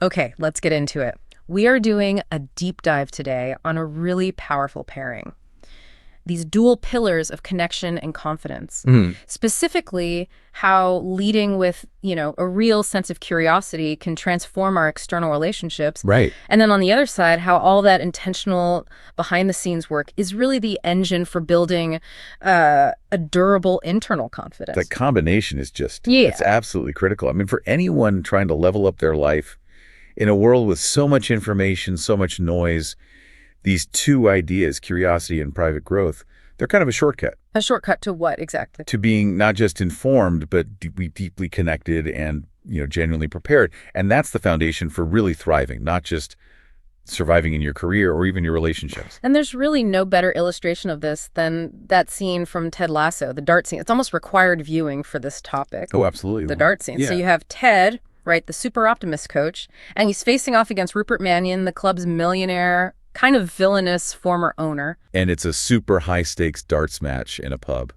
Okay, let's get into it. We are doing a deep dive today on a really powerful pairing. These dual pillars of connection and confidence. Specifically, how leading with, a real sense of curiosity can transform our external relationships. Right. And then on the other side, how all that intentional behind-the-scenes work is really the engine for building a durable internal confidence. That combination is just, Yeah. it's absolutely critical. I mean, for anyone trying to level up their life in a world with so much information, so much noise, these two ideas, curiosity and private growth, they're kind of a shortcut. A shortcut to what exactly? To being not just informed, but deeply connected and, genuinely prepared. And that's the foundation for really thriving, not just surviving in your career or even your relationships. And there's really no better illustration of this than that scene from Ted Lasso, the dart scene. It's almost required viewing for this topic. Oh, absolutely. The dart scene. Yeah. So you have Ted, right, the super optimist coach, and he's facing off against Rupert Mannion, the club's millionaire, kind of villainous former owner. And it's a super high-stakes darts match in a pub.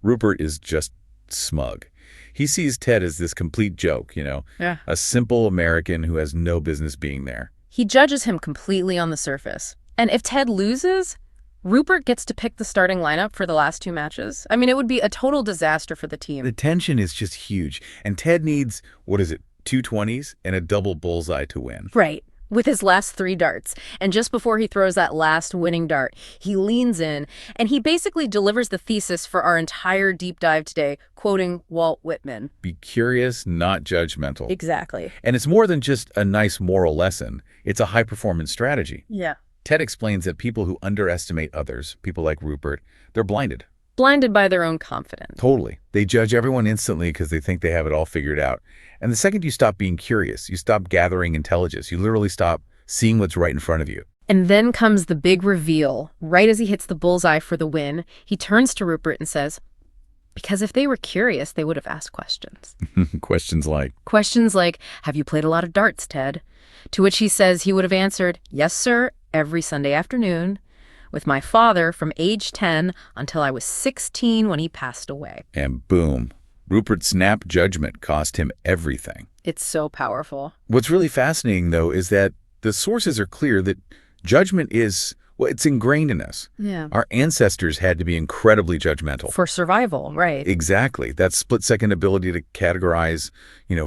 Rupert is just smug. He sees Ted as this complete joke, Yeah. a simple American who has no business being there. He judges him completely on the surface. And if Ted loses, Rupert gets to pick the starting lineup for the last two matches. I mean, it would be a total disaster for the team. The tension is just huge. And Ted needs, 2 20s and a double bullseye to win. Right. With his last three darts. And just before he throws that last winning dart, he leans in and he basically delivers the thesis for our entire deep dive today, quoting Walt Whitman. Be curious, not judgmental. Exactly. And it's more than just a nice moral lesson. It's a high-performance strategy. Yeah. Ted explains that people who underestimate others, people like Rupert, they're blinded. Blinded by their own confidence. Totally. They judge everyone instantly because they think they have it all figured out. And the second you stop being curious, you stop gathering intelligence. You literally stop seeing what's right in front of you. And then comes the big reveal. Right as he hits the bullseye for the win, he turns to Rupert and says, because if they were curious, they would have asked questions. Questions like, have you played a lot of darts, Ted? To which he says he would have answered, yes, sir, every Sunday afternoon, with my father from age 10 until I was 16 when he passed away. and boom. Rupert's snap judgment cost him everything. It's so powerful. What's really fascinating, though, is that the sources are clear that judgment is, it's ingrained in us. Yeah. Our ancestors had to be incredibly judgmental. For survival, right. Exactly. That split-second ability to categorize,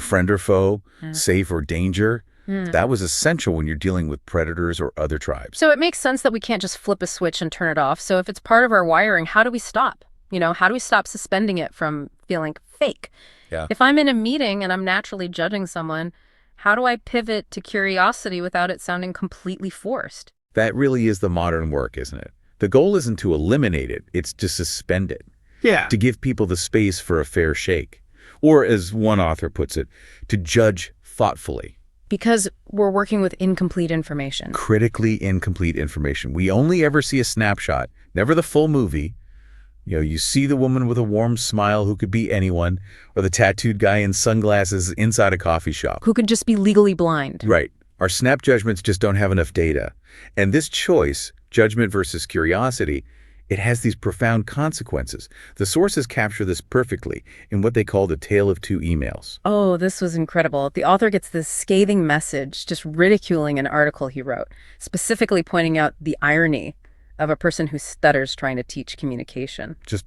friend or foe, safe or danger, that was essential when you're dealing with predators or other tribes. So it makes sense that we can't just flip a switch and turn it off. So if it's part of our wiring, how do we stop? How do we stop suspending it from feeling fake? Yeah. If I'm in a meeting and I'm naturally judging someone, how do I pivot to curiosity without it sounding completely forced? That really is the modern work, isn't it? The goal isn't to eliminate it, it's to suspend it. Yeah. To give people the space for a fair shake. Or, as one author puts it, to judge thoughtfully. Because we're working with incomplete information. Critically incomplete information. We only ever see a snapshot, never the full movie. You see the woman with a warm smile who could be anyone, or the tattooed guy in sunglasses inside a coffee shop. Who could just be legally blind. Right. Our snap judgments just don't have enough data. And this choice, judgment versus curiosity, it has these profound consequences. The sources capture this perfectly in what they call the tale of two emails. Oh, this was incredible. The author gets this scathing message, just ridiculing an article he wrote, specifically pointing out the irony of a person who stutters trying to teach communication. Just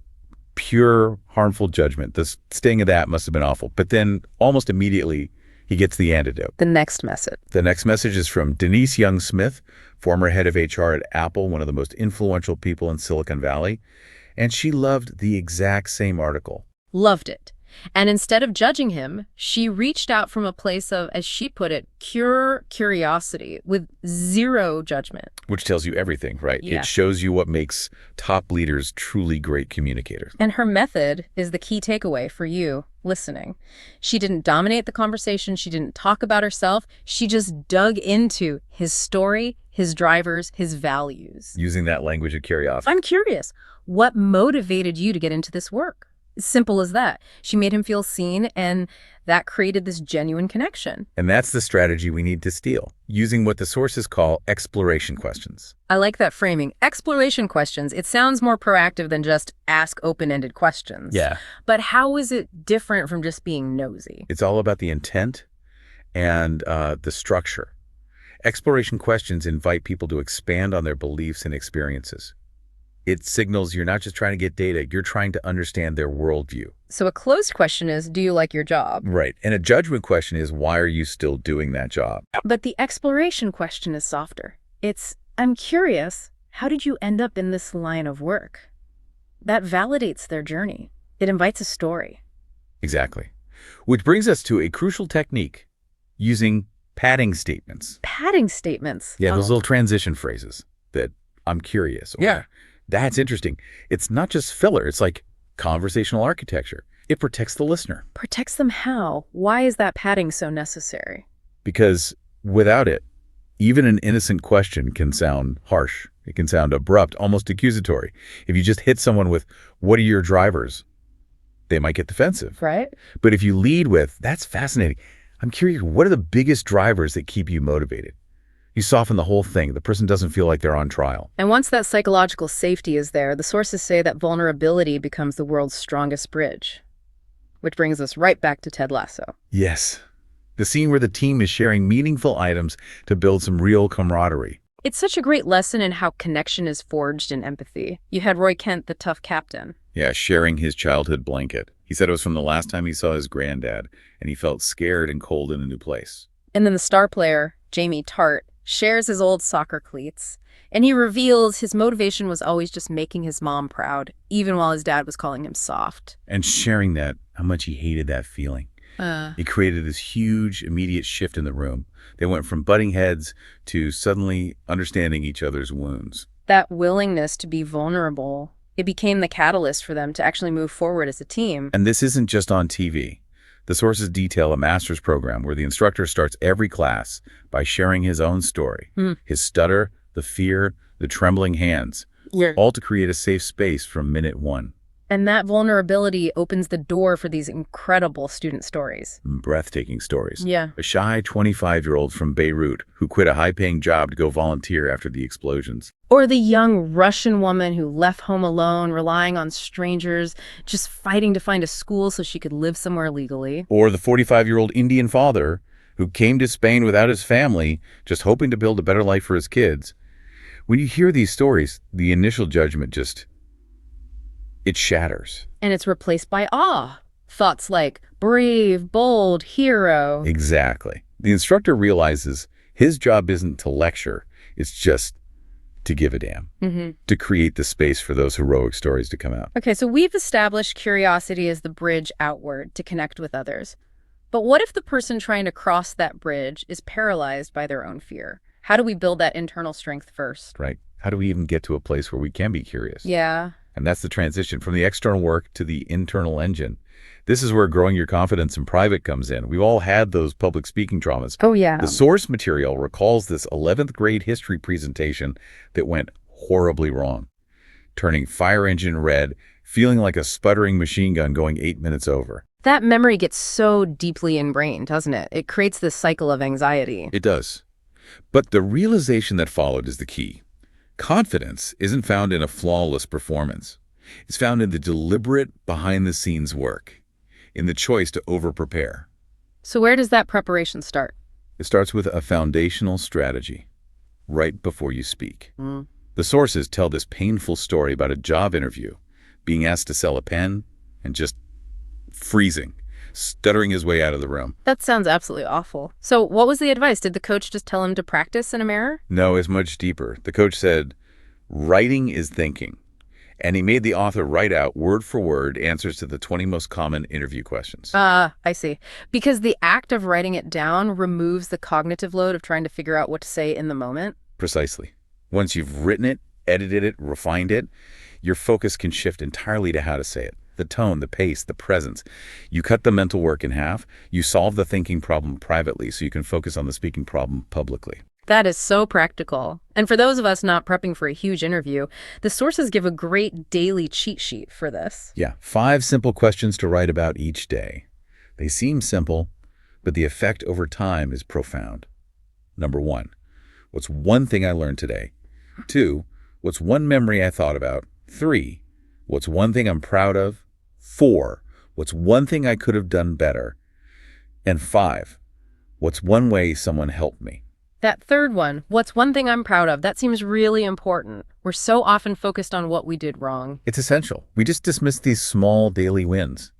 pure harmful judgment. The sting of that must have been awful. But then almost immediately, he gets the antidote. The next message. The next message is from Denise Young-Smith, former head of HR at Apple, one of the most influential people in Silicon Valley. And she loved the exact same article. Loved it. And instead of judging him, she reached out from a place of, as she put it, pure curiosity with zero judgment. Which tells you everything, right? Yeah. It shows you what makes top leaders truly great communicators. And her method is the key takeaway for you listening. She didn't dominate the conversation. She didn't talk about herself. She just dug into his story, his drivers, his values. Using that language of curiosity. I'm curious, what motivated you to get into this work? Simple as that. She made him feel seen, and that created this genuine connection. And that's the strategy we need to steal, using what the sources call exploration questions. I like that framing. Exploration questions. It sounds more proactive than just ask open-ended questions. Yeah. But how is it different from just being nosy? It's all about the intent and the structure. Exploration questions invite people to expand on their beliefs and experiences. It signals you're not just trying to get data, you're trying to understand their worldview. So a closed question is, do you like your job? Right. And a judgment question is, why are you still doing that job? But the exploration question is softer. It's, I'm curious, how did you end up in this line of work? That validates their journey. It invites a story. Exactly. Which brings us to a crucial technique, using padding statements. Padding statements. Yeah, those little transition phrases that I'm curious. Or, that's interesting. It's not just filler. It's like conversational architecture. It protects the listener. Protects them how? Why is that padding so necessary? Because without it, even an innocent question can sound harsh. It can sound abrupt, almost accusatory. If you just hit someone with, what are your drivers? They might get defensive. Right. But if you lead with, that's fascinating. I'm curious, what are the biggest drivers that keep you motivated? You soften the whole thing. The person doesn't feel like they're on trial. And once that psychological safety is there, the sources say that vulnerability becomes the world's strongest bridge. Which brings us right back to Ted Lasso. Yes. The scene where the team is sharing meaningful items to build some real camaraderie. It's such a great lesson in how connection is forged in empathy. You had Roy Kent, the tough captain. Yeah, sharing his childhood blanket. He said it was from the last time he saw his granddad, and he felt scared and cold in a new place. And then the star player, Jamie Tart, shares his old soccer cleats, and he reveals his motivation was always just making his mom proud, even while his dad was calling him soft. And sharing that, how much he hated that feeling. It created this huge, immediate shift in the room. They went from butting heads to suddenly understanding each other's wounds. That willingness to be vulnerable, it became the catalyst for them to actually move forward as a team. And this isn't just on TV. The sources detail a master's program where the instructor starts every class by sharing his own story. His stutter, the fear, the trembling hands, all to create a safe space from minute one. And that vulnerability opens the door for these incredible student stories. Breathtaking stories. Yeah. A shy 25-year-old from Beirut who quit a high-paying job to go volunteer after the explosions. Or the young Russian woman who left home alone, relying on strangers, just fighting to find a school so she could live somewhere legally. Or the 45-year-old Indian father who came to Spain without his family, just hoping to build a better life for his kids. When you hear these stories, the initial judgment it shatters. And it's replaced by awe. Thoughts like brave, bold, hero. Exactly. The instructor realizes his job isn't to lecture, it's just to give a damn, to create the space for those heroic stories to come out. Okay, so we've established curiosity as the bridge outward to connect with others. But what if the person trying to cross that bridge is paralyzed by their own fear? How do we build that internal strength first? Right. How do we even get to a place where we can be curious? Yeah. And that's the transition from the external work to the internal engine. This is where growing your confidence in private comes in. We've all had those public speaking traumas. Oh, yeah. The source material recalls this 11th grade history presentation that went horribly wrong, turning fire engine red, feeling like a sputtering machine gun going 8 minutes over. That memory gets so deeply ingrained, doesn't it? It creates this cycle of anxiety. It does. But the realization that followed is the key. Confidence isn't found in a flawless performance. It's found in the deliberate, behind-the-scenes work, in the choice to over-prepare. So where does that preparation start? It starts with a foundational strategy, right before you speak. The sources tell this painful story about a job interview, being asked to sell a pen, and just freezing, stuttering his way out of the room. That sounds absolutely awful. So what was the advice? Did the coach just tell him to practice in a mirror? No, it's much deeper. The coach said, writing is thinking. And he made the author write out, word for word, answers to the 20 most common interview questions. I see. Because the act of writing it down removes the cognitive load of trying to figure out what to say in the moment. Precisely. Once you've written it, edited it, refined it, your focus can shift entirely to how to say it. The tone, the pace, the presence. You cut the mental work in half. You solve the thinking problem privately so you can focus on the speaking problem publicly. That is so practical. And for those of us not prepping for a huge interview, the sources give a great daily cheat sheet for this. Yeah, 5 simple questions to write about each day. They seem simple, but the effect over time is profound. Number 1, what's one thing I learned today? 2, what's one memory I thought about? 3, what's one thing I'm proud of? 4, what's one thing I could have done better? And 5, What's one way someone helped me? That third one, what's one thing I'm proud of? That seems really important. We're so often focused on what we did wrong. It's essential. We just dismiss these small daily wins.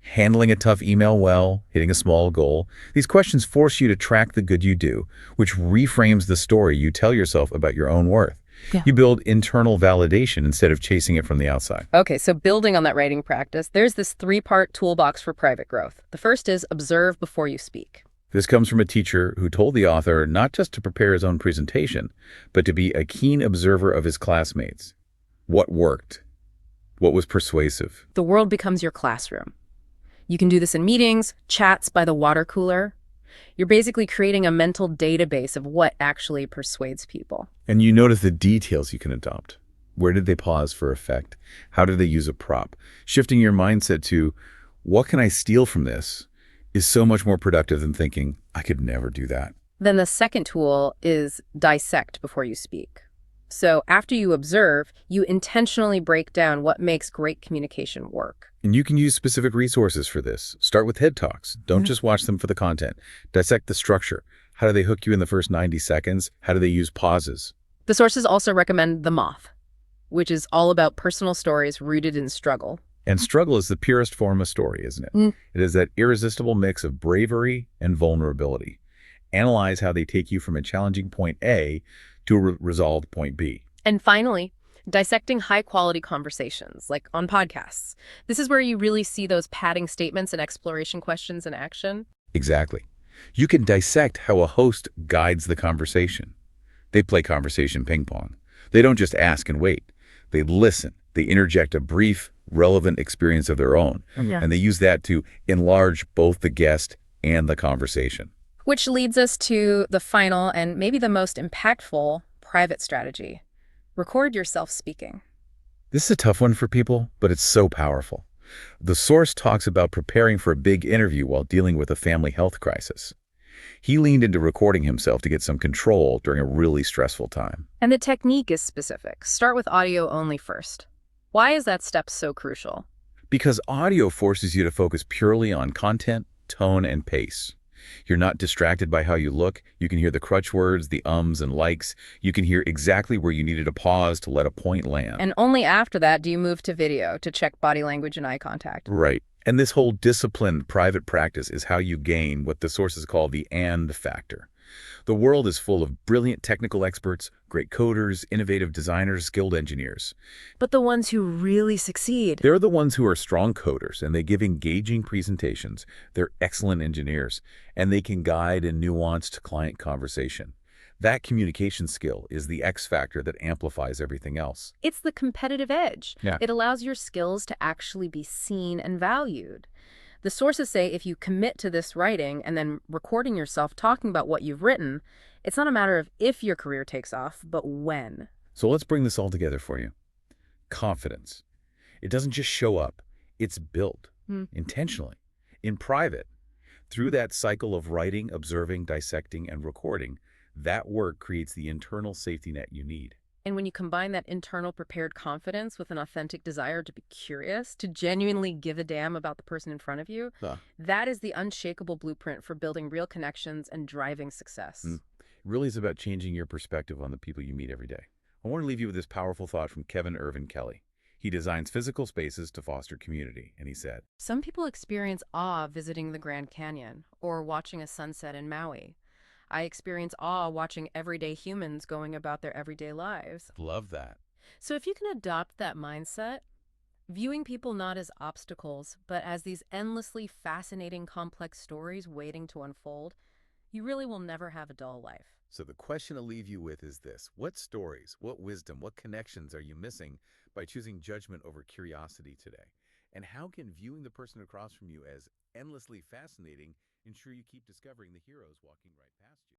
Handling a tough email well, hitting a small goal. These questions force you to track the good you do, which reframes the story you tell yourself about your own worth. Yeah. You build internal validation instead of chasing it from the outside. Okay, so building on that writing practice, there's this 3-part toolbox for private growth. The first is observe before you speak. This comes from a teacher who told the author not just to prepare his own presentation, but to be a keen observer of his classmates. What worked? What was persuasive? The world becomes your classroom. You can do this in meetings, chats by the water cooler. You're basically creating a mental database of what actually persuades people. And you notice the details you can adopt. Where did they pause for effect? How did they use a prop? Shifting your mindset to, what can I steal from this, is so much more productive than thinking, I could never do that. Then the second tool is dissect before you speak. So after you observe, you intentionally break down what makes great communication work. And you can use specific resources for this. Start with TED Talks. Don't just watch them for the content. Dissect the structure. How do they hook you in the first 90 seconds? How do they use pauses? The sources also recommend The Moth, which is all about personal stories rooted in struggle. And struggle is the purest form of story, isn't it? It is that irresistible mix of bravery and vulnerability. Analyze how they take you from a challenging point A to a resolved point B. And finally, dissecting high-quality conversations, like on podcasts. This is where you really see those padding statements and exploration questions in action. Exactly. You can dissect how a host guides the conversation. They play conversation ping pong. They don't just ask and wait. They listen. They interject a brief, relevant experience of their own. And they use that to enlarge both the guest and the conversation. Which leads us to the final and maybe the most impactful private strategy. Record yourself speaking. This is a tough one for people, but it's so powerful. The source talks about preparing for a big interview while dealing with a family health crisis. He leaned into recording himself to get some control during a really stressful time. And the technique is specific. Start with audio only first. Why is that step so crucial? Because audio forces you to focus purely on content, tone, and pace. You're not distracted by how you look. You can hear the crutch words, the ums and likes. You can hear exactly where you needed to pause to let a point land. And only after that do you move to video to check body language and eye contact. Right. And this whole disciplined private practice is how you gain what the sources call the and factor. The world is full of brilliant technical experts, great coders, innovative designers, skilled engineers. But the ones who really succeed, They're the ones who are strong coders, and they give engaging presentations. They're excellent engineers, and they can guide a nuanced client conversation. That communication skill is the X factor that amplifies everything else. it's the competitive edge. Yeah. It allows your skills to actually be seen and valued. The sources say if you commit to this writing and then recording yourself talking about what you've written, it's not a matter of if your career takes off, but when. So let's bring this all together for you. Confidence. It doesn't just show up. It's built intentionally, in private. Through that cycle of writing, observing, dissecting, and recording, that work creates the internal safety net you need. And when you combine that internal prepared confidence with an authentic desire to be curious, to genuinely give a damn about the person in front of you, that is the unshakable blueprint for building real connections and driving success. It really is about changing your perspective on the people you meet every day. I want to leave you with this powerful thought from Kevin Irvin Kelly. He designs physical spaces to foster community, and he said, Some people experience awe visiting the Grand Canyon or watching a sunset in Maui. I experience awe watching everyday humans going about their everyday lives. love that. So if you can adopt that mindset, viewing people not as obstacles, but as these endlessly fascinating, complex stories waiting to unfold, you really will never have a dull life. So the question to leave you with is this. What stories, what wisdom, what connections are you missing by choosing judgment over curiosity today? And how can viewing the person across from you as endlessly fascinating ensure you keep discovering the heroes walking right past you?